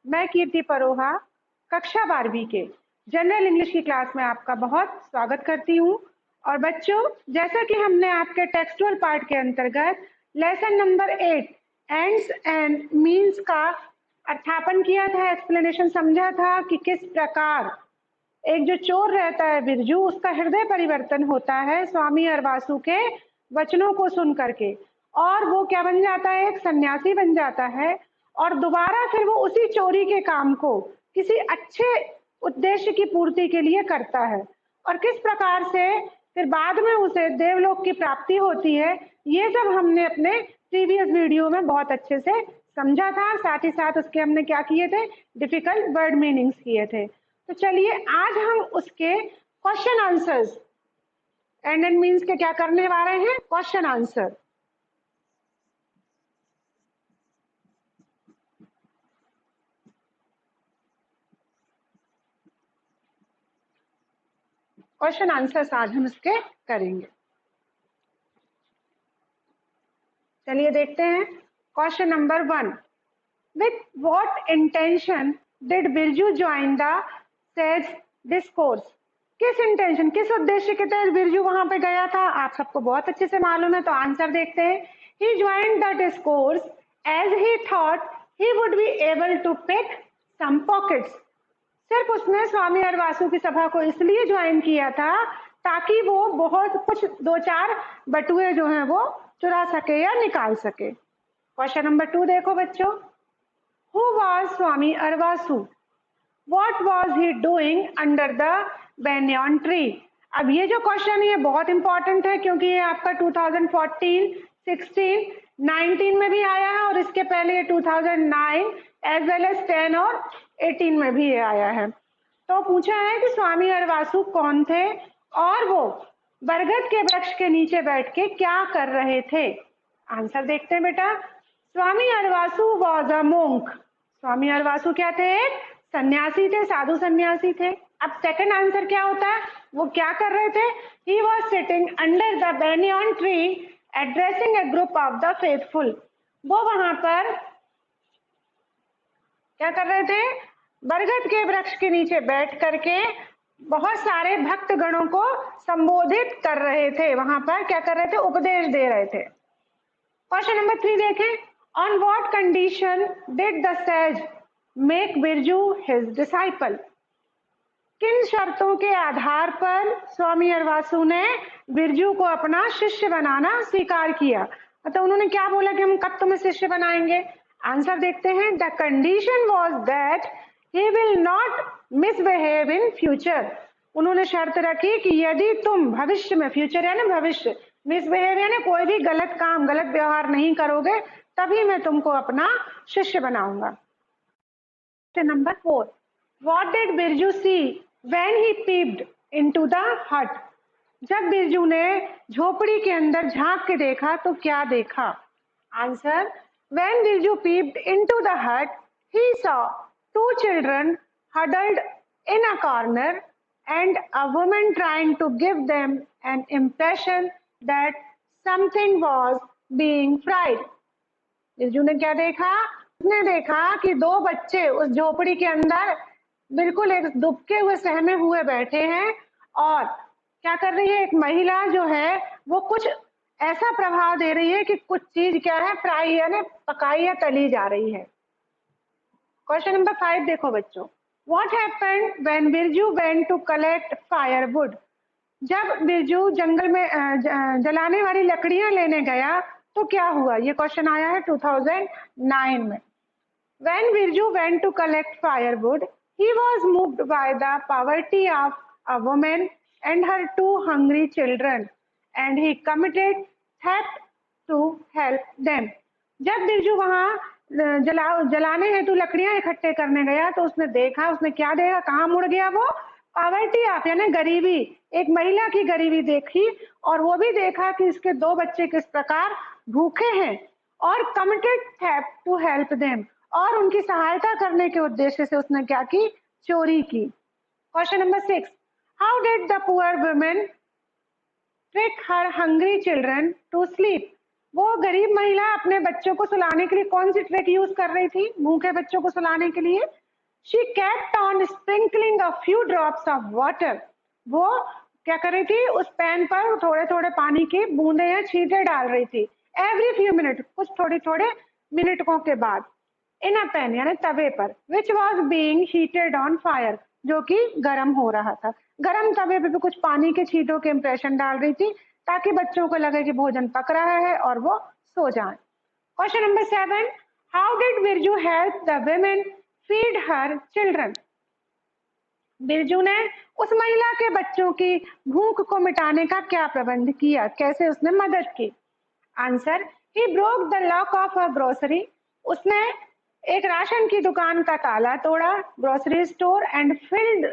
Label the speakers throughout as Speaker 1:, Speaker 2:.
Speaker 1: मैं कीर्ति परोहा कक्षा 12वीं के जनरल इंग्लिश की क्लास में आपका बहुत स्वागत करती हूँ। और बच्चों, जैसा कि हमने आपके टेक्सचुअल पार्ट के अंतर्गत lesson number 8 ends and means का अर्थापन किया था, एक्सप्लेनेशन समझा था कि किस प्रकार एक जो चोर रहता है बिरजू, उसका हृदय परिवर्तन होता है स्वामी अरवासु के वचनों को सुन करके, और वो क्या बन जाता है, एक सन्यासी बन जाता है और दोबारा फिर वो उसी चोरी के काम को किसी अच्छे उद्देश्य की पूर्ति के लिए करता है, और किस प्रकार से फिर बाद में उसे देवलोक की प्राप्ति होती है। ये सब हमने अपने प्रीवियस वीडियो में बहुत अच्छे से समझा था। साथ ही साथ उसके हमने क्या किए थे, डिफिकल्ट वर्ड मीनिंग्स किए थे। तो चलिए आज हम उसके question answers and and means के क्या करने वाले हैं, क्वेश्चन आंसर। क्वेश्चन आंसर्स आज हम इसके करेंगे। चलिए देखते हैं question number 1। With what intention did Birju join the sage discourse? किस इंटेंशन, किस उद्देश्य के तहत बिरजू वहां पे गया था, आप सबको बहुत अच्छे से मालूम है। तो आंसर देखते हैं। He joined the discourse as he thought he would be able to pick some pockets. सिर्फ उसने स्वामी अरवासु की सभा को इसलिए ज्वाइन किया था ताकि वो बहुत कुछ 2-4 बटुए जो हैं वो चुरा सके या निकाल सके। क्वेश्चन नंबर 2 देखो बच्चों। Who was Swami Arvasu? What was he doing under the banyan tree? अब ये जो क्वेश्चन है बहुत इंपॉर्टेंट है, क्योंकि ये आपका 2014, 16, 19 में भी आया है और इसके पहले ये 2009 एज वेल एज 10 और 18 में भी ये आया है। तो पूछा है कि स्वामी अरवासु कौन थे और वो बरगद के वृक्ष के नीचे बैठ के क्या कर रहे थे। आंसर देखते हैं बेटा। स्वामी अरवासु वॉज अ मोंक। स्वामी अरवासु क्या थे, सन्यासी थे, साधु सन्यासी थे। अब सेकंड आंसर क्या होता है, वो क्या कर रहे थे? He was sitting under the banyan tree addressing A group of the faithful. वो वहां पर क्या कर रहे थे, बरगद के वृक्ष के नीचे बैठ करके बहुत सारे भक्त गणों को संबोधित कर रहे थे। वहां पर क्या कर रहे थे, उपदेश दे रहे थे। क्वेश्चन नंबर 3 देखें। On what condition did the sage make Birju his disciple? किन शर्तों के आधार पर स्वामी अरवासु ने बिरजू को अपना शिष्य बनाना स्वीकार किया? तो उन्होंने क्या बोला कि हम कब तुम्हें शिष्य बनाएंगे। आंसर देखते हैं। The condition was that he will not misbehave in future. उन्होंने शर्त रखी कि यदि तुम भविष्य में, फ्यूचर यानी भविष्य, मिसबिहेव यानी कोई भी गलत काम, गलत व्यवहार नहीं करोगे, तभी मैं तुमको अपना शिष्य बनाऊंगा। Number 4। What did Birju see when he peeped into the hut? जब बिरजू ने झोपड़ी के अंदर झांक के देखा तो क्या देखा? Answer. When Birju peeped into the hut, he saw 2 children huddled in a corner and a woman trying to give them an impression that something was being fried. Birju ने क्या देखा? उसने देखा कि 2 बच्चे उस झोपड़ी के अंदर बिल्कुल एक दुबके हुए सहमे हुए बैठे हैं, और क्या कर रही है, एक महिला जो है वो कुछ ऐसा प्रभाव दे रही है कि कुछ चीज क्या है, फ्राई यानी पकाई या तली जा रही है। क्वेश्चन नंबर 5 देखो बच्चों। What happened when Birju went to collect firewood? जब बिरजू जंगल में जलाने वाली लकड़ियां लेने गया तो क्या हुआ? ये क्वेश्चन आया है 2009 में। When Birju went to collect firewood, he was moved by the poverty of a woman and her 2 hungry children, and he committed theft to help them. जब बिरजू वहां जलाने हेतु लकड़ियां इकट्ठे करने गया तो उसने देखा, उसने क्या देखा, कहाँ मुड़ गया वो? पॉवर्टी ऑफ यानी गरीबी, एक महिला की गरीबी देखी, और वो भी देखा कि इसके 2 बच्चे किस प्रकार भूखे हैं, और committed theft to help them, और उनकी सहायता करने के उद्देश्य से उसने क्या की? चोरी की। Question number 6। How did the poor woman trick her hungry children to sleep? वो गरीब महिला अपने बच्चों को सुलाने के लिए कौन सी ट्रिक यूज कर रही थी भूखे बच्चों को सुलाने के लिए? She kept on sprinkling a few drops of water. वो क्या कर रही थी? उस पैन पर थोड़े थोड़े पानी की बूंदे या छींटे डाल रही थी एवरी फ्यू मिनट, कुछ थोड़े थोड़े मिनटों के बाद, इन अ पैन यानी तवे पर, which was being heated on fire, जो कि गर्म हो रहा था। गर्म तवे पे भी कुछ पानी के छींटों के इंप्रेशन डाल रही थी ताकि बच्चों को लगे कि भोजन पक रहा है और वो सो जाएं। Question number 7, how did Birju help the women feed her children? Birju ने उस महिला के बच्चों की भूख को मिटाने का क्या प्रबंध किया, कैसे उसने मदद की? Answer, he broke the lock of a grocery, उसने एक राशन की दुकान का ताला तोड़ा, grocery store, and filled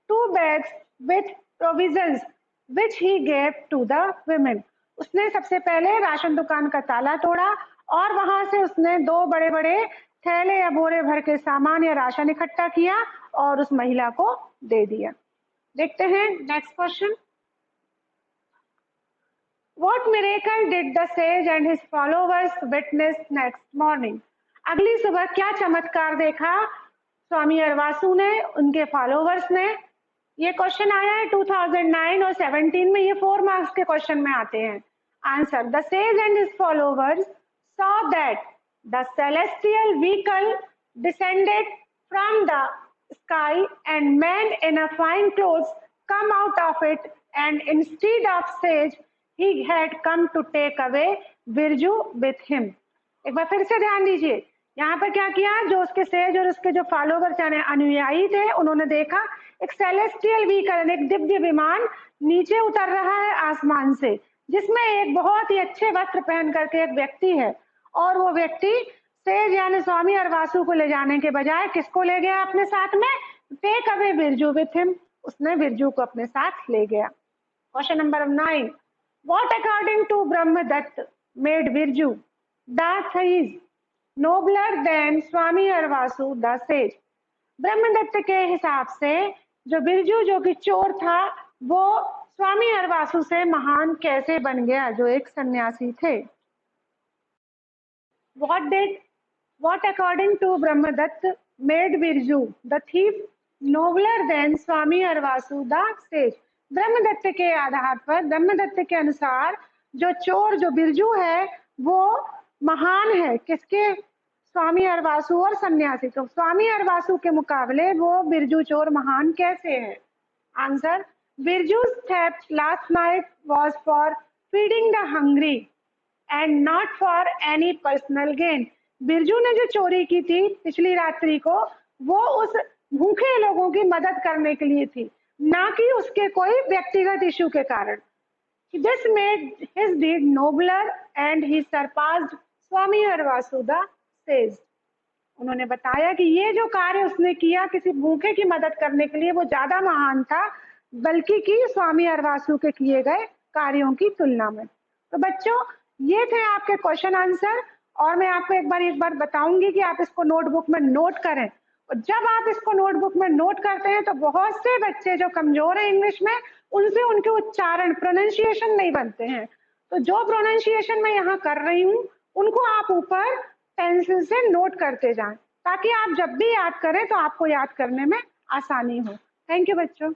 Speaker 1: 2 bags with provisions which he gave to the women. उसने सबसे पहले राशन दुकान का ताला तोड़ा और वहां से उसने 2 बड़े बड़े थैले या बोरे भर के सामान या राशन इकट्ठा किया और उस महिला को दे दिया। देखते हैं next question. What miracle did the sage and his followers witness next morning? अगली सुबह क्या चमत्कार देखा स्वामी अरवासु ने, उनके फॉलोवर्स ने? ये क्वेश्चन आया है 2009 और 17 में, ये 4 मार्क्स के क्वेश्चन में आते हैं। Answer, the sage and his followers saw that the celestial vehicle descended from the sky and men in a fine clothes come out of it, and instead of sage he had come to take away Birju with him. एक बार फिर से ध्यान दीजिए, यहाँ पर क्या किया, जो उसके सेज और उसके जो फॉलोवर्स यानी अनुयायी थे, उन्होंने देखा एक सेलेस्टियल व्हीकल, एक दिव्य विमान नीचे उतर रहा है आसमान से, जिसमें एक बहुत ही अच्छे वस्त्र पहन करके एक व्यक्ति है, और वो व्यक्ति सेज यानी स्वामी अरवासु को ले जाने के बजाय किसको ले गया अपने साथ में? Take away Birju with him, उसने बिरजू को अपने साथ ले गया। Question number 9, what according to Brahmadatt made Birju the thief nobler than Swami Arvasu the sage? Brahmadatt के हिसाब से जो बिरजू जो कि चोर था, वो स्वामी अरवासु से महान कैसे बन गया, जो एक सन्यासी थे? What according to Brahmadatta made Birju the thief nobler than Swami Arvasu the sage? Brahmadatta के आधार पर, ब्रह्मदत्त के अनुसार जो चोर जो बिरजू है वो महान है किसके? स्वामी अरवासु और सन्यासी। तो स्वामी अरवासु के मुकाबले वो बिरजू चोर महान कैसे है? आंसर, बिरजू's theft last night was for feeding the hungry and not for any personal gain. Birju ने जो चोरी की थी पिछली रात्रि को, वो उस भूखे लोगों की मदद करने के लिए थी, ना कि उसके कोई व्यक्तिगत इशू के कारण। This made his deed nobler and he surpassed Swami Arvasu the sage. उन्होंने बताया कि ये जो कार्य उसने किया किसी भूखे की मदद करने के लिए, वो ज्यादा महान था बल्कि कि स्वामी अरवासु के किए गए कार्यों की तुलना में। तो बच्चों, ये थे आपके क्वेश्चन आंसर, और मैं आपको एक बार बताऊंगी कि आप इसको नोटबुक में नोट करें। और जब आप इसको नोटबुक में नोट करते हैं तो बहुत से बच्चे जो कमजोर है इंग्लिश में, उनसे उनके उच्चारण प्रोनाउंसिएशन नहीं बनते हैं। तो जो प्रोनाउंसिएशन मैं यहाँ कर रही हूँ उनको आप ऊपर पेंसिल से नोट करते जाएं, ताकि आप जब भी याद करें तो आपको याद करने में आसानी हो। थैंक यू बच्चों।